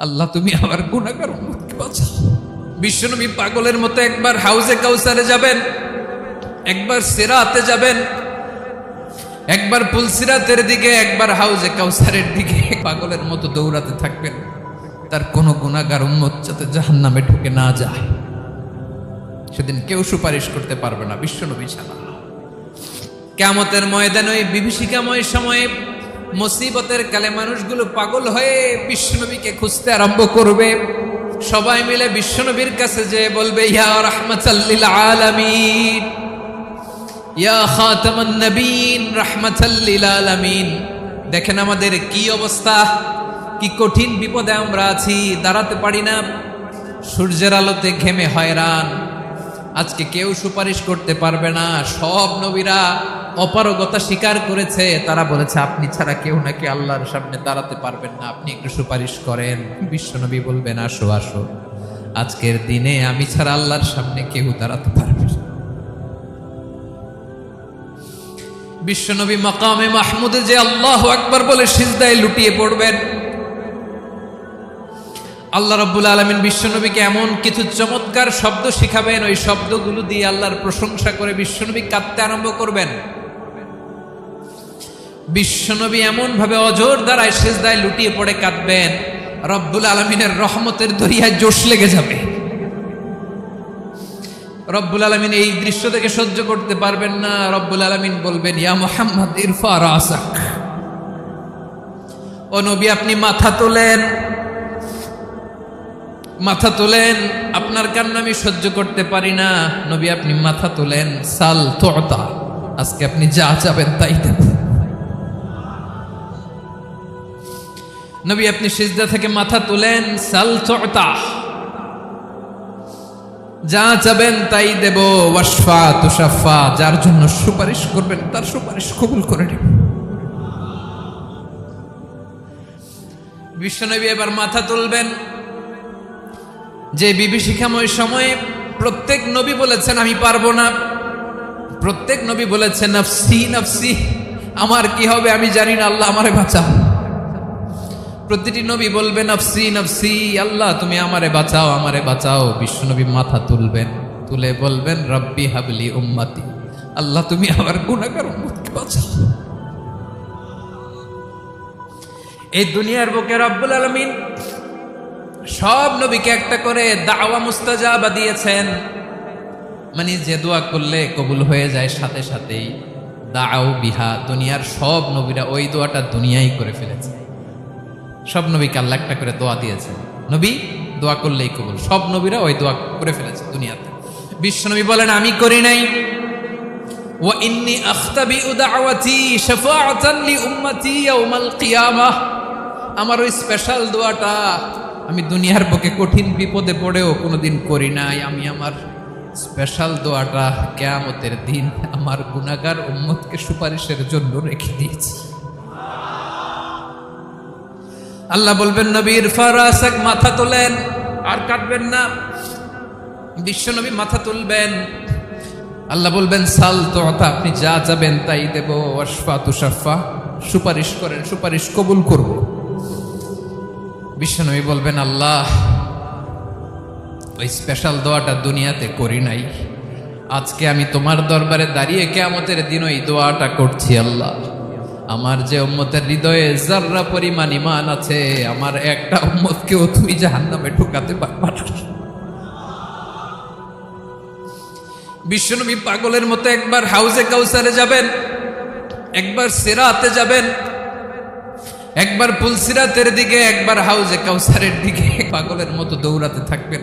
আল্লাহ তুমি আমার গুনাহগার উম্মতকে বাঁচাও। বিশ্বনবী পাগলের মতো একবার হাউজে কাউসারে যাবেন, একবার সিরাতে যাবেন, একবার পুলসিরাতের দিকে, একবার হাউজে কাউসারের দিকে পাগলের মতো দৌড়াতে থাকবেন। তার কোনো গুনাহগার উম্মত যাতে জাহান্নামে ঢুকে না যায়। সেদিন কেউ সুপারিশ করতে পারবে না বিশ্বনবী ছাড়া। কিয়ামতের ময়দানে ওই বিভীষিকাময় সময়ে মুসিবতের কালে মানুষগুলো পাগল হয়ে বিশ্বনবীকে খুঁজতে আরম্ভ করবে। সবাই মিলে বিশ্বনবীর কাছে যেয়ে বলবে, ইয়া রাহমাতাল লিল আলামিন, ইয়া খাতামান নবীন, রাহমাতাল লিল আলামিন। দেখেন আমাদের কি অবস্থা, কি কঠিন বিপদে আমরা আছি, দাঁড়াতে পারি না, সূর্যের আলোতে ঘেমে হয়রান। আজকে কেউ সুপারিশ করতে পারবে না। সব নবীরা অপারগতা স্বীকার করেছে, তারা বলেছে আপনি ছাড়া কেউ নাকি আল্লাহর সামনে দাঁড়াতে পারবেন না, আপনি একটু সুপারিশ করেন। বিশ্বনবী বলবেন, আসো আসো, আজকের দিনে আমি ছাড়া আল্লাহর সামনে কেউ দাঁড়াতে পারবে না। বিশ্বনবী মাকামে মাহমুদে যে আল্লাহু আকবার বলে সিজদায় লুটিয়ে পড়বেন। আল্লাহ রাব্বুল আলামিন বিশ্বনবীকে এমন কিছু চমৎকার শব্দ শিখাবেন, ওই শব্দগুলো দিয়ে আল্লাহর প্রশংসা করে বিশ্বনবী কাঁদতে আরম্ভ করবেন। বিশ্বনবী এমন ভাবে অজর দ্বারায় সিজদায় লুটিয়ে পড়ে কাঁদবেন, রব্বুল আলামিনের রহমতের দরিয়ায় জোশ লেগে যাবে। রব্বুল আলামিন এই দৃশ্য থেকে সহ্য করতে পারবেন না। রব্বুল আলামিন বলবেন, ইয়া মুহাম্মদ ইরফা রাসাক, ও নবী আপনি মাথা তোলেন, মাথা তোলেন, আপনার কান্না আমি সহ্য করতে পারি না। নবী আপনি মাথা তোলেন, সাল তুতা, আজকে আপনি যা চাবেন তাই দেব। নবী আপনি সিজদা থেকে মাথা তুলেন, সাল তুতা, যা চাবেন তাই দেব। ওয়াশফা তুশাফা, যার জন্য সুপারিশ করবেন তার সুপারিশ কবুল করে নেব। বিশ্বনবী এবার মাথা তুলবেন। যে বিভীষিকাময় সময়ে প্রত্যেক নবী বলেছেন আমি পারবো না, প্রত্যেক নবী বলেছেন নফসি নফসি, আমার কি হবে আমি জানি না, আল্লাহ আমারে বাঁচাও। প্রতিটি নবী বলবেন নফসি নফসি, আল্লাহ তুমি আমারে বাঁচাও, আমারে বাঁচাও। বিশ্বনবী মাথা তুলবেন, তুলে বলবেন রব্বি হাবলি উম্মতি, আল্লাহ তুমি আমার গুনাহগার উম্মতকে বাঁচাও। এই দুনিয়ার বুকে রব্বুল আলামিন সব নবীকে একটা করে দাওয়া মুস্তাজাবা দিয়েছেন, মানে যে দোয়া করলে কবুল হয়ে যায় সাথে সাথেই। দাও বিহা, দুনিয়ার সব নবীরা ওই দোয়াটা দুনিয়ায় করে ফেলেছে। সব নবীকে আল্লাহ একটা করে দোয়া দিয়েছেন, নবী দোয়া করলেই কবুল। সব নবীরা ওই দোয়া করে ফেলেছে দুনিয়াতে। বিশ্বনবী বলেন আমি করি নাই। ওয়া ইন্নী আখতাবিউ দাওয়াতি শাফাআতান লি উম্মতি ইয়াউমাল কিয়ামাহ, আমার ওই স্পেশাল দোয়াটা আমি দুনিয়ার বুকে কঠিন বিপদে পড়েও কোনোদিন করি নাই। আমি আমার স্পেশাল দোয়াটা কিয়ামতের দিন আমার গুনাহগার উম্মতকে সুপারিশের জন্য রেখে দিয়েছি। আল্লাহ বলবেন নবী ইরফা রাসাক, মাথা তোলেন, আর কাটবেন না। বিশ্বনবী মাথা তুলবেন, আল্লাহ বলবেন সাল তুতা, আপনি যা চাবেন তাই দেব। ওয়াশফা তুশাফা, সুপারিশ করেন, সুপারিশ কবুল করব। বিশ্বনবী বলবেন আল্লাহ ওই স্পেশাল দোয়াটা দুনিয়াতে করি নাই, আজকে আমি তোমার দরবারে দাঁড়িয়ে কিয়ামতের দিন ওই দোয়াটা করছি। আল্লাহ আমার যে উম্মতের হৃদয়ে যাররা পরিমাণ ঈমান আছে, আমার একটা উম্মতকেও তুমি জাহান্নামে ঢুকাতে পারবা না। বিশ্বনবী পাগলের মতো একবার হাউজে কাউসারে যাবেন, একবার সিরাতে যাবেন, একবার পুলসিরাতের দিকে, একবার হাউজে কাউসারের দিকে পাগলের মতো দৌড়াতে থাকবেন।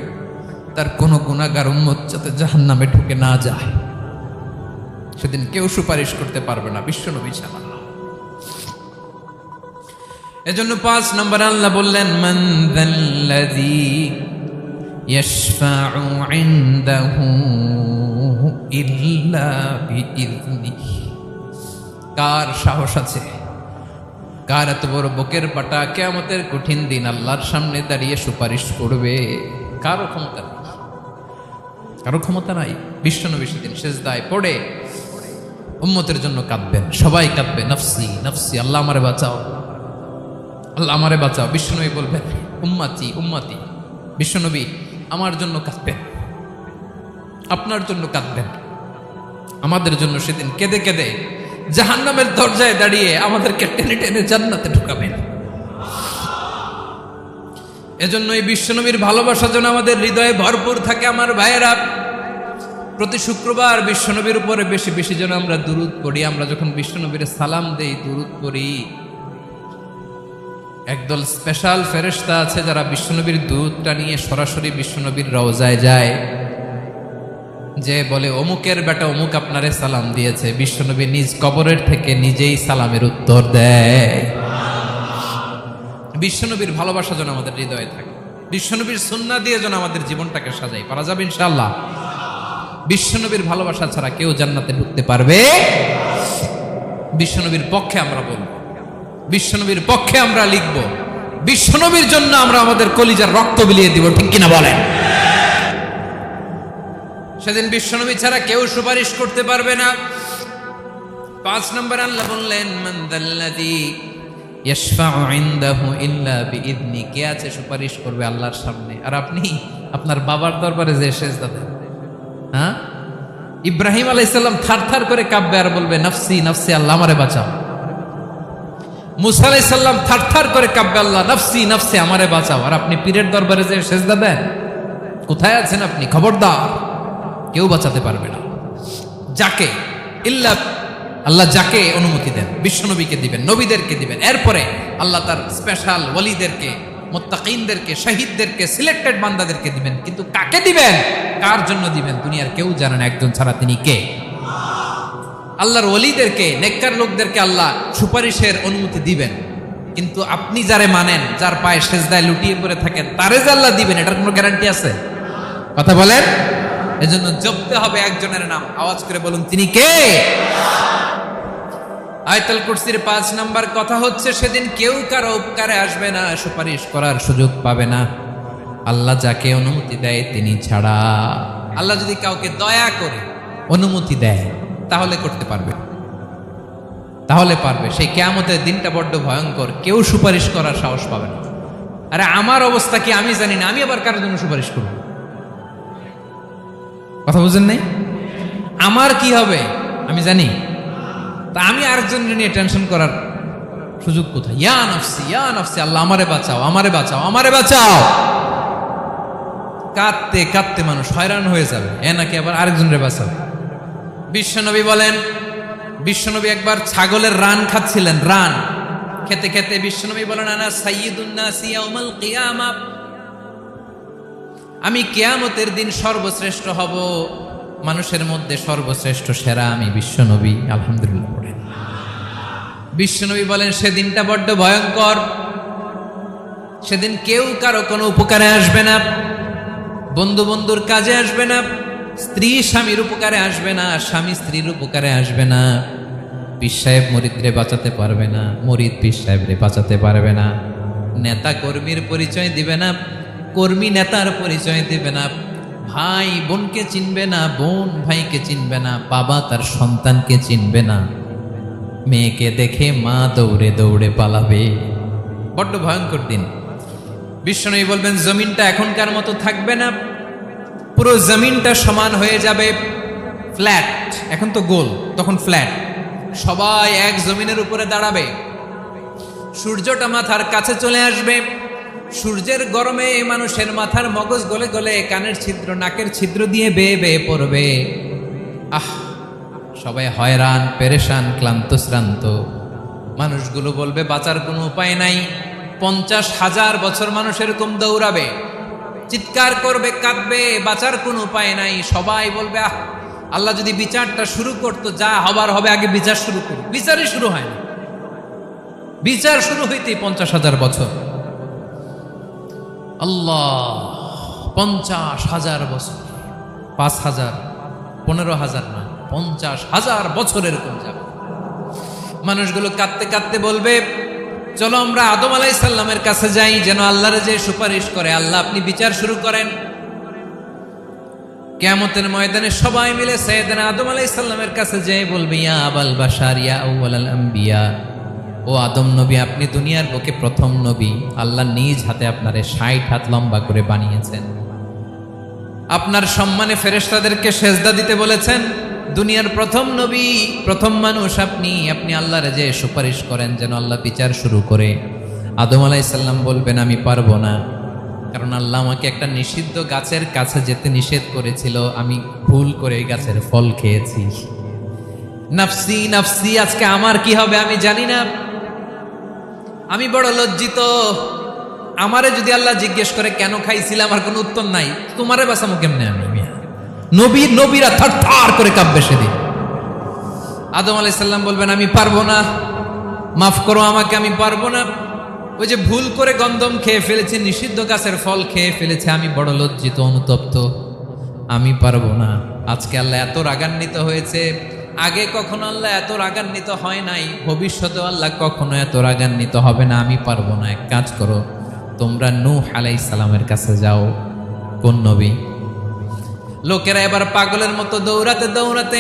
তার কোনো গুনাহগার উম্মত যাতে জাহান্নামে ঢুকে না যায়। সেদিন কেউ সুপারিশ করতে পারবে না বিশ্বনবী ছাড়া। এজন্য 5 নম্বর আল্লাহ বললেন মান যাল্লাযী ইয়াশফাউ ইনদাহু ইল্লা বিইযনিহি, কার সাহস আছে, কার এত বড় বুকের পাটা কিয়ামতের কঠিন দিন আল্লাহর সামনে দাঁড়িয়ে সুপারিশ করবে? কারো ক্ষমতা নেই, কারো ক্ষমতা নাই। বিশ্বনবী সেদিন সিজদায় পড়ে উম্মতের জন্য কাঁদবেন, সবাই কাঁদবে নফসি নফসি, আল্লাহ আমারে বাঁচাও, আল্লাহ আমারে বাঁচাও। বিশ্বনবী বলবেন উম্মতি উম্মতি, বিশ্বনবী আমার জন্য কাঁদবেন, আপনার জন্য কাঁদবেন, আমাদের জন্য সেদিন কেঁদে কেঁদে জাহান্নামের দরজায় দাঁড়িয়ে আমাদেরকে টেনে টেনে জান্নাতে ঢুকাবেন। এজন্য এই বিশ্বনবীর ভালোবাসা যেন আমাদের হৃদয়ে ভরপুর থাকে। আমার ভাইয়েরা, প্রতি শুক্রবার বিশ্বনবীর উপরে বেশি বেশি যেন আমরা দুরূদ পড়ি। আমরা যখন বিশ্বনবীর সালাম দেই, দুরূদ পড়ি, একদল স্পেশাল ফেরেশতা আছে যারা বিশ্বনবীর দুরূদটা নিয়ে সরাসরি বিশ্বনবীর রওজায় যায়, যে বলে অমুকের বেটা অমুক আপনারে সালাম দিয়েছে। বিশ্বনবী নিজ কবরের থেকে নিজেই সালামের উত্তর দেয়। বিশ্বনবীর ভালোবাসা যেন আমাদের হৃদয়ে থাকে, বিশ্বনবীর সুন্নাহ দিয়ে যেন আমাদের জীবনটাকে সাজাই। পারা যাবে ইনশাআল্লাহ। বিশ্বনবীর ভালোবাসা ছাড়া কেউ জান্নাতে ঢুকতে পারবে। বিশ্বনবীর পক্ষে আমরা বলবো, বিশ্বনবীর পক্ষে আমরা লিখব, বিশ্বনবীর জন্য আমরা আমাদের কলিজার রক্ত বিলিয়ে দিব, ঠিক কিনা বলেন? সেদিন বিশ্বনবী ছাড়া কেউ সুপারিশ করতে পারবে না। 5 নম্বর আল্লাহ বললেন, মান দাল্লাযী ইয়াশফাউ ইনদাহু ইল্লা বিইذনি, কে আছে সুপারিশ করবে আল্লাহর সামনে? আর আপনি আপনার বাবার দরবারে যে সেজদা দেন, হ্যাঁ? ইব্রাহিম আলাইহিস সালাম থারথার করে কাঁপবে আর বলবে নাফসি নাফসি, আল্লাহ আমারে বাঁচাও। মুসা আলাইহিস সালাম থারথার করে কাঁপবে, আল্লাহ নাফসি নাফসি, আমারে বাঁচাও। আর আপনি পীরের দরবারে যে সেজদা দেন, কোথায় আছেন আপনি? খবরদার, কেউ বাঁচাতে পারবে না। যাকে ইল্লা আল্লাহ যাকে অনুমতি দেন, বিশ্বনবীকে দিবেন, নবীদেরকে দিবেন, এরপরে আল্লাহ তার স্পেশাল ওয়ালিদেরকে, মুত্তাকিনদেরকে, শহীদদেরকে, সিলেক্টেড বান্দাদেরকে দিবেন। কিন্তু কাকে দিবেন, কার জন্য দিবেন, দুনিয়ার কেউ জানে না। একজন ছাড়া, তিনি কে? আল্লাহর ওয়ালিদেরকে, নেককার লোকদেরকে আল্লাহ সুপারিশের অনুমতি দিবেন। কিন্তু আপনি যারে মানেন, যার পায়ে সেজদায় লুটিয়ে পড়ে থাকেন, তারে যে আল্লাহ দিবেন, এটার কোনো গ্যারান্টি আছে? কথা বলেন। এজন্য জপতে হবে একজনের নাম, আওয়াজ করে বলুন, তিনি কে? আয়াতুল কুরসির 5 নাম্বার কথা হচ্ছে, সেদিন কেউ কারো উপকারে আসবে না, সুপারিশ করার সুযোগ পাবে না, আল্লাহ যাকে অনুমতি দেয় তিনি ছাড়া। আল্লাহ যদি কাউকে দয়া করে অনুমতি দেয় তাহলে করতে পারবে, তাহলে পারবে। সেই কিয়ামতের দিনটা বড্ড ভয়ঙ্কর, কেউ সুপারিশ করার সাহস পাবে না। আরে আমার অবস্থা কি আমি জানি না, আমি আবার কারোর জন্য সুপারিশ করব? কথা বুঝেন নাই? আমার কি হবে আমি জানি, তা আমি আরেকজনের নিয়ে টেনশন করার সুযোগ কোথায়? ইয়া নাফসি ইয়া নাফসি, আল্লাহ আমারে বাঁচাও, আমারে বাঁচাও, আমারে বাঁচাও। কাঁদতে কাঁদতে মানুষ হয়রান হয়ে যাবে, এ নাকি আবার আরেকজনের বাঁচাবে। বিশ্বনবী বলেন, বিশ্বনবী একবার ছাগলের রান খাচ্ছিলেন, রান খেতে খেতে বিশ্বনবী বলেন, আনা সাইয়্যিদুন নাসি ইয়াউমাল কিয়ামা, আমি কিয়ামতের দিন সর্বশ্রেষ্ঠ হব, মানুষের মধ্যে সর্বশ্রেষ্ঠ সেরা আমি বিশ্বনবী। আলহামদুলিল্লাহ পড়েন। বিশ্বনবী বলেন, সেদিনটা বড্ড ভয়ঙ্কর, সেদিন কেউ কারো কোনো উপকারে আসবে না, বন্ধু বন্ধুর কাজে আসবে না, স্ত্রী স্বামীর উপকারে আসবে না, স্বামী স্ত্রীর উপকারে আসবে না, পীর সাহেব মুরিদরে বাঁচাতে পারবে না, মুরিদ পীর সাহেবরে বাঁচাতে পারবে না, নেতা কর্মীর পরিচয় দিবে না, কর্মী নেতার পরিচয় দিবে না, ভাই বোনকে চিনবে না, বোন ভাইকে চিনবে না, বাবা তার সন্তানকে চিনবে না, মেয়েকে দেখে মা দৌড়ে দৌড়ে পালাবে। বড্ড ভয়ঙ্কর দিন। বিশ্বনবী বলবেন, জমিনটা এখনকার মতো থাকবে না, পুরো জমিনটা সমান হয়ে যাবে, ফ্ল্যাট। এখন তো গোল, তখন ফ্ল্যাট। সবাই এক জমিনের উপরে দাঁড়াবে, সূর্যটা মাথার কাছে চলে আসবে, সূর্যের গরমে মানুষের মাথার মগজ গলে গলে কানের ছিদ্র, নাকের ছিদ্র দিয়ে বেয়ে বেয়ে পড়বে। সবাই হয়রান, পেরেশান, ক্লান্ত শ্রান্ত। মানুষগুলো বলবে বাঁচার কোনো উপায় নাই। 50,000 বছর মানুষ এরকম দৌড়াবে, চিৎকার করবে, কাঁদবে, বাঁচার কোনো উপায় নাই। সবাই বলবে, আল্লাহ যদি বিচারটা শুরু করতো, যা হবার হবে, আগে বিচার শুরু করুন। বিচারই শুরু হয় না, বিচার শুরু হইতেই 50,000 বছর। আল্লাহ, 50,000 বছর, 5,000, 15,000 না, 50,000 বছর এরকম যাবে। মানুষগুলো কাঁদতে কাঁদতে বলবে, চলো আমরা আদম আলাইহিস সালামের কাছে যাই, যেন আল্লাহর যে সুপারিশ করে, আল্লাহ আপনি বিচার শুরু করেন। কিয়ামতের ময়দানে সবাই মিলে সাইয়েদনা আদম আলাইহিস সালামের কাছে যেয়ে বলবে, ইয়া আবাল বাশার, ইয়া আউয়ালাল আম্বিয়া, ও ও আদম নবী, আপনি দুনিয়ার বুকে প্রথম নবী। আল্লাহ নিজ হাতে আপনারে 60 হাত লম্বা করে বানিয়েছেন। আপনার সম্মানে ফেরেশতাদেরকে সেজদা দিতে বলেছেন। দুনিয়ার প্রথম নবী, প্রথম মানুষ আপনি। আপনি আল্লাহর যে সুপারিশ করেন যেন আল্লাহ বিচার শুরু করে। আদম আলাইহিস সালাম বলবেন আমি পারবো না, কারণ আল্লাহ আমাকে একটা নিষিদ্ধ গাছের কাছে যেতে নিষেধ করেছিল, আমি ভুল করে এই গাছের ফল খেয়েছি। নাফসি নাফসি, আজকে আমার কি হবে আমি জানি না, আমি বড় লজ্জিত। আমারে যদি আল্লাহ জিজ্ঞেস করে কেন খাইছিলাম, আমার কোনো উত্তর নাই। তোমারে বাঁচামো কেমনে আমি? নবীরা থার থার করে কাঁপবে সেদিন। আদম আলাইহিস সালাম বলবেন আমি পারবো না, মাফ করো আমাকে, আমি পারবো না। ওই যে ভুল করে গন্ধম খেয়ে ফেলেছে, নিষিদ্ধ গাছের ফল খেয়ে ফেলেছে, আমি বড় লজ্জিত, অনুতপ্ত, আমি পারবো না। আজকে আল্লাহ এত রাগান্বিত হয়েছে, আগে কখনো আল্লাহ এত রাগান্বিত হয় নাই, ভবিষ্যতে আল্লাহ কখনো এত রাগান্বিত হবে না। আমি পারবো না। এক কাজ করো, তোমরা নূহ আলাইহিস সালামের কাছে যাও। কোন নবী? লোকেরা এবার পাগলের মতো দৌড়াতে দৌড়াতে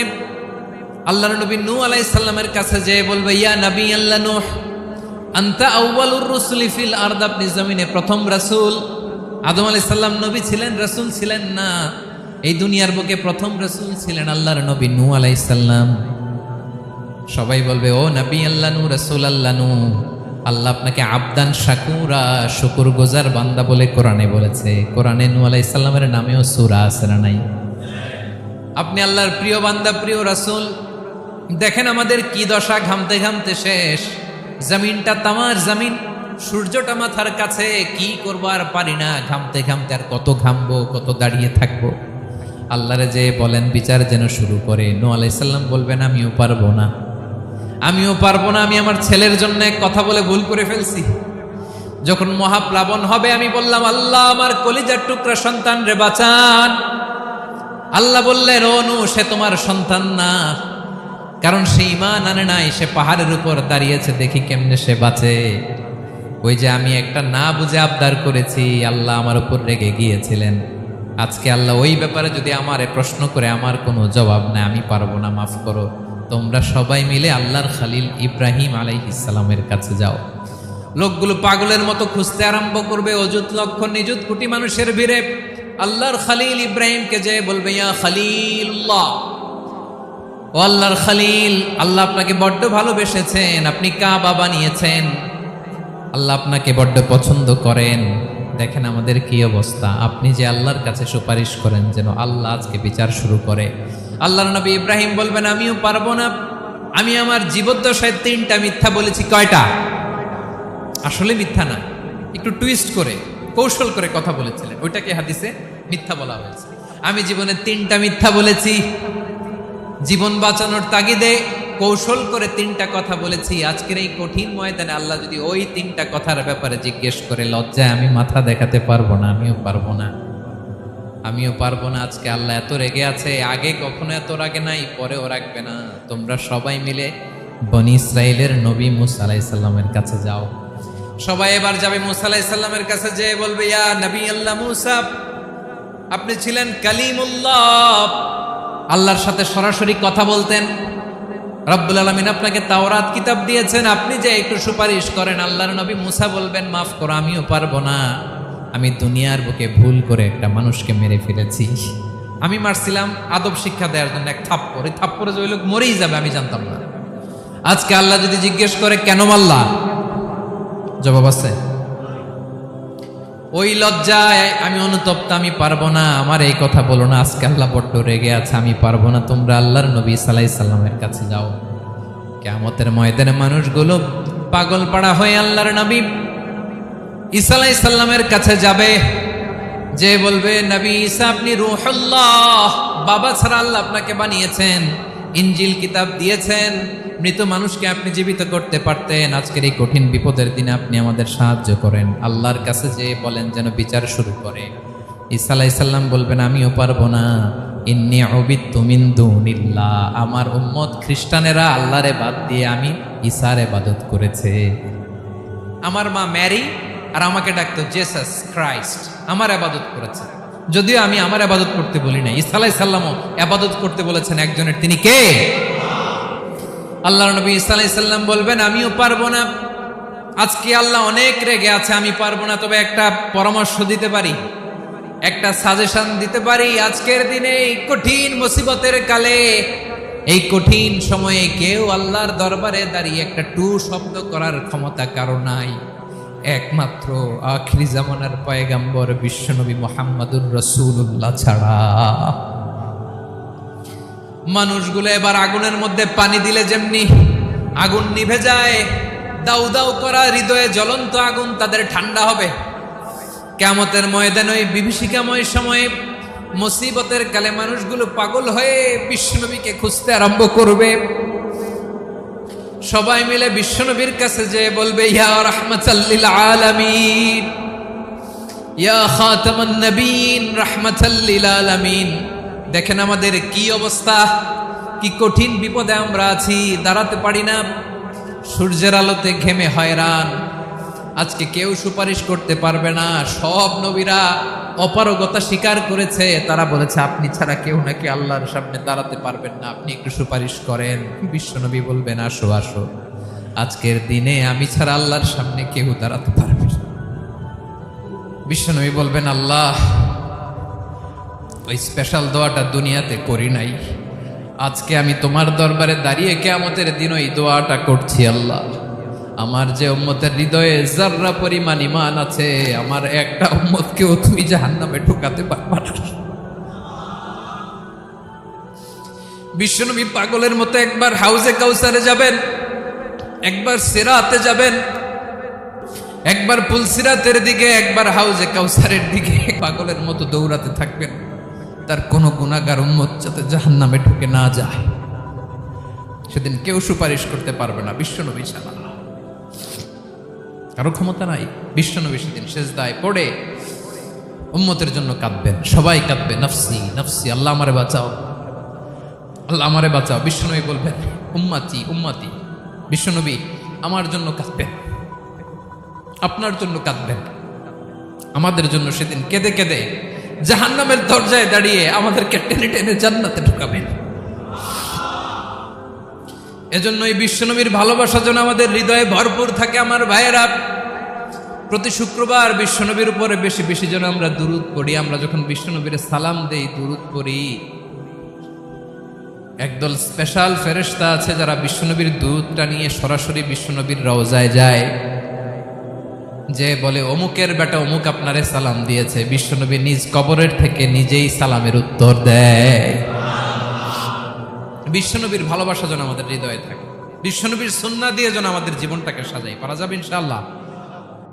আল্লাহর নবী নূহ আলাইহিস সালামের কাছে যেয়ে বলবে ইয়া নবী আল্লাহ নূহ, আনতা আউয়ালুর রুসুলি ফিল আরদ, আপনি জমিনে প্রথম রাসূল। আদম আলাইহিস সালাম নবী ছিলেন, রাসূল ছিলেন না। এই দুনিয়ার বুকে প্রথম রাসূল ছিলেন আল্লাহর নবী নূহ আলাইহিস সালাম। সবাই বলবে ও নবী আল্লাহ নূহ, রাসূল আল্লাহ নূহ, আল্লাহ আপনাকে আবদান শাকুরা, শুকরগুজার বান্দা বলে কোরআনে বলেছে। কোরআনে নূহ আলাইহিস সালামের নামেও সূরা আছে না নাই? আপনি আল্লাহর প্রিয় বান্দা, প্রিয় রাসূল। দেখেন আমাদের কি দশা, ঘামতে ঘামতে শেষ। জমিনটা তামার জমিন, সূর্যটা মাথার কাছে, কি করবো আর পারি না, ঘামতে ঘামতে আর কত ঘামবো, কত দাঁড়িয়ে থাকবো। আল্লাহরে যে বলেন বিচার যেন শুরু করে। নূহ আলাইহিস সালাম বলবেন আমিও পারবো না, আমিও পারবো না। আমি আমার ছেলের জন্য এক কথা বলে ভুল করে ফেলছি। যখন মহাপ্লাবন হবে আমি বললাম আল্লাহ আমার কলিজার টুকরা সন্তান রে বাঁচান। আল্লাহ বললেন ও নূহ, সে তোমার সন্তান না, কারণ সে ঈমান আনে নাই, সে পাহাড়ের উপর দাঁড়িয়েছে, দেখি কেমনে সে বাঁচে। ওই যে আমি একটা না বুঝে আবদার করেছি, আল্লাহ আমার উপর রেগে গিয়েছিলেন। আজকে আল্লাহ ওই ব্যাপারে যদি আমারে প্রশ্ন করে, আমার কোনো জবাব নাই, আমি পারবো না, মাফ করো। তোমরা সবাই মিলে আল্লাহর খালিল ইব্রাহিম আলাইহিস সালামের কাছে যাও। লোকগুলো পাগলের মতো খুঁজতে আরম্ভ করবে, অযুত লক্ষ নিযুত কোটি মানুষের ভিড়ে আল্লাহর খালিল ইব্রাহিমকে যে বলবে ইয়া খালিলুল্লাহ, ও আল্লাহর খালিল, আল্লাহ আপনাকে বড্ড ভালোবেসেছেন, আপনি কাবা বানিয়েছেন, আল্লাহ আপনাকে বড্ড পছন্দ করেন। দেখেন আমাদের কি অবস্থা। আপনি যে আল্লাহর কাছে সুপারিশ করেন যেন আল্লাহ আজকে বিচার শুরু করে। আল্লাহর নবী ইব্রাহিম বলবেন আমিও পারবো না, আমি আমার জীবদ্দশায় 3টা মিথ্যা বলেছি। কয়টা? আসলে মিথ্যা না, একটু টুইস্ট করে কৌশল করে কথা বলেছিলেন, ওইটাকে হাদিসে মিথ্যা বলা হয়েছে। আমি জীবনে 3টা মিথ্যা বলেছি, জীবন বাঁচানোর তাগিদে কৌশল করে 3টা কথা বলেছি। আজকের এই কঠিন ময়দানে আল্লাহ যদি ওই 3টা কথার ব্যাপারে জিজ্ঞেস করে, লজ্জায় আমি মাথা দেখাতে পারবো না, আমিও পারবো না, আমিও পারবো না। আজকে আল্লাহ এত রেগে আছে, আগে কখনো এত রাগে নাই, পরেও রাখবে না। তোমরা সবাই মিলে বনি ইসরাইলের নবী মূসা আলাইহিস সালামের কাছে যাও। সবাই এবার যাবে মূসা আলাইহিস সালামের কাছে, যে বলবে ইয়া নবী আল্লাহ মূসা, আপনি ছিলেন কালিমুল্লাহ, আল্লাহর সাথে সরাসরি কথা বলতেন। রব্বুল আলামিন আপনাকে তাওরাত কিতাব দিয়েছেন, আপনি যে একটু সুপারিশ করেন। আল্লাহর নবী মূসা বলবেন মাফ করো, আমিও পারবো না, আমি দুনিয়ার বুকে ভুল করে একটা মানুষকে মেরে ফেলেছি। আমি মারছিলাম আদব শিক্ষা দেওয়ার জন্য এক থাপ্পড়, এই থাপ্পড়ে যে ওই লোক মরেই যাবে আমি জানতাম না। আজকে আল্লাহ যদি জিজ্ঞেস করে কেন মারলা, জবাব আছে? ওই লজ্জায় আমি অনুতপ্ত, আমি পারবো না, আমার এই কথা বলো না। আজকে আল্লাহ বড্ড রেগে আছে, আমি পারবো না। তোমরা আল্লাহর নবী ঈসা আলাইহিস সালামের কাছে যাও। কিয়ামতের ময়দানে মানুষগুলো পাগল পাড়া হয়ে আল্লাহর নবী ঈসা আলাইহিস সালামের কাছে যাবে, যে বলবে নবী ঈসা আপনি রূহুল্লাহ, বাবা ছাড়া আল্লাহ আপনাকে বানিয়েছেন, ইনজিল কিতাব দিয়েছেন, মৃত মানুষকে আপনি জীবিত করতে পারতেন। আজকের এই কঠিন বিপদের দিনে আপনি আমাদের সাহায্য করেন। আল্লাহর কাছে যে বলেন যেন বিচার শুরু করে। ঈসা আলাইহিস সালাম বলবেন আমিও পারবো না, ইন্নী উবিদতু মিন দুনিল্লাহ, আমার উম্মত খ্রিস্টানেরা আল্লাহরে বাদ দিয়ে আমি ঈসার ইবাদত করেছে। আমার মা ম্যারি আর আমাকে ডাকতো জেসাস ক্রাইস্ট, আমার ইবাদত করেছে, যদিও আমি আমার ইবাদত করতে বলি না। ঈসা আলাইহিস সালামও ইবাদত করতে বলেছেন একজনের, তিনি কে? আল্লাহ নবী ঈসা আলাইহিস সালাম বলবেন আমিও পারবো না, আজকে আল্লাহ অনেক রেগে আছে, আমি পারবো না, তবে একটা পরামর্শ দিতে পারি, একটা সাজেশন দিতে পারি। আজকের দিনে এই কঠিন মুসিবতের কালে, এই কঠিন সময়ে কেউ আল্লাহর দরবারে দাঁড়িয়ে একটা টু শব্দ করার ক্ষমতা কারো নাই, একমাত্র আখিরি জামানার পয়গাম্বর বিশ্বনবী মুহাম্মদুর রাসূলুল্লাহ ছাড়া। মানুষগুলো এবার আগুনের মধ্যে পানি দিলে যেমনি আগুন নিভে যায়, দাউ দাউ করা হৃদয়ে জ্বলন্ত আগুন তাদের ঠান্ডা হবে। কিয়ামতের ময়দানে ওই বিভীষিকাময় সময়ে মুসিবতের কালে মানুষগুলো পাগল হয়ে বিশ্বনবীকে খুঁজতে আরম্ভ করবে। সবাই মিলে বিশ্বনবীর কাছে যেয়ে বলবে ইয়া রাহমাতাল লিল আলামিন, ইয়া খাতামান নবীন, রাহমাতাল লিল আলামিন। দেখেন আমাদের কি অবস্থা, কি কঠিন বিপদে আমরা আছি, দাঁড়াতে পারি না, সূর্যের আলোতে ঘেমে হয়রান। আজকে কেউ সুপারিশ করতে পারবে না, সব নবীরা অপারগতা স্বীকার করেছে, তারা বলেছে আপনি ছাড়া কেউ নাকি আল্লাহর সামনে দাঁড়াতে পারবেন না, আপনি একটু সুপারিশ করেন। বিশ্বনবী বলবেন আসো আসো, আজকের দিনে আমি ছাড়া আল্লাহর সামনে কেউ দাঁড়াতে পারবে না। বিশ্বনবী বলবেন আল্লাহ, ওই স্পেশাল দোয়াটা দুনিয়াতে করি নাই, আজকে আমি তোমার দরবারে দাঁড়িয়ে কিয়ামতের দিন ওই দোয়াটা করছি। আল্লাহ, আমার যে উম্মতের হৃদয়ে যাররা পরিমাণ ঈমান আছে, আমার একটা উম্মতকেও তুমি জাহান্নামে ঢোকাতে পারবা না। বিশ্বনবী পাগলের মতো একবার হাউজে কাউসারে যাবেন, একবার সিরাতে যাবেন, একবার পুলসিরাতের দিকে, একবার হাউজে কাউসারের দিকে পাগলের মতো দৌড়াতে থাকবেন। তার কোন গুনাহগার উম্মত যাতে জাহান্নামে ঢুকে না যায়। সেদিন কেউ সুপারিশ করতে পারবে না বিশ্বনবী ছাড়া, কারো ক্ষমতা নাই। বিশ্বনবী সেদিন সেজদায় পড়ে উম্মতের জন্য কাঁদবেন, সবাই কাঁদবে নফসি নফসি, আল্লাহ আমারে বাঁচাও, আল্লাহ আমারে বাঁচাও। বিশ্বনবী বলবেন উম্মতি উম্মতি। বিশ্বনবী আমার জন্য কাঁদবেন, আপনার জন্য কাঁদবেন, আমাদের জন্য সেদিন কেঁদে কেঁদে জাহান্নামের দরজায় দাঁড়িয়ে আমাদেরকে টেনে টেনে জান্নাতে ঢুকাবেন। এজন্য এই বিশ্বনবীর ভালোবাসা যেন আমাদের হৃদয়ে ভরপুর থাকে। আমার ভাইয়েরা, প্রতি শুক্রবার বিশ্বনবীর উপরে বেশি বেশি যেন আমরা দুরূদ পড়ি। আমরা যখন বিশ্বনবীর সালাম দেই, দুরূদ পড়ি, একদল স্পেশাল ফেরেশতা আছে যারা বিশ্বনবীর দুরূদটা নিয়ে সরাসরি বিশ্বনবীর রওজায় যায়, যে বলে অমুকের বেটা অমুক আপনারে সালাম দিয়েছে। বিশ্বনবী নিজ কবরের থেকে নিজেই সালামের উত্তর দেয়। বিশ্বনবীর ভালোবাসা যেন আমাদের হৃদয়ে থাকে, বিশ্বনবীর সুন্নাহ দিয়ে যেন আমাদের জীবনটাকে সাজাই। পারা যাবে ইনশাআল্লাহ।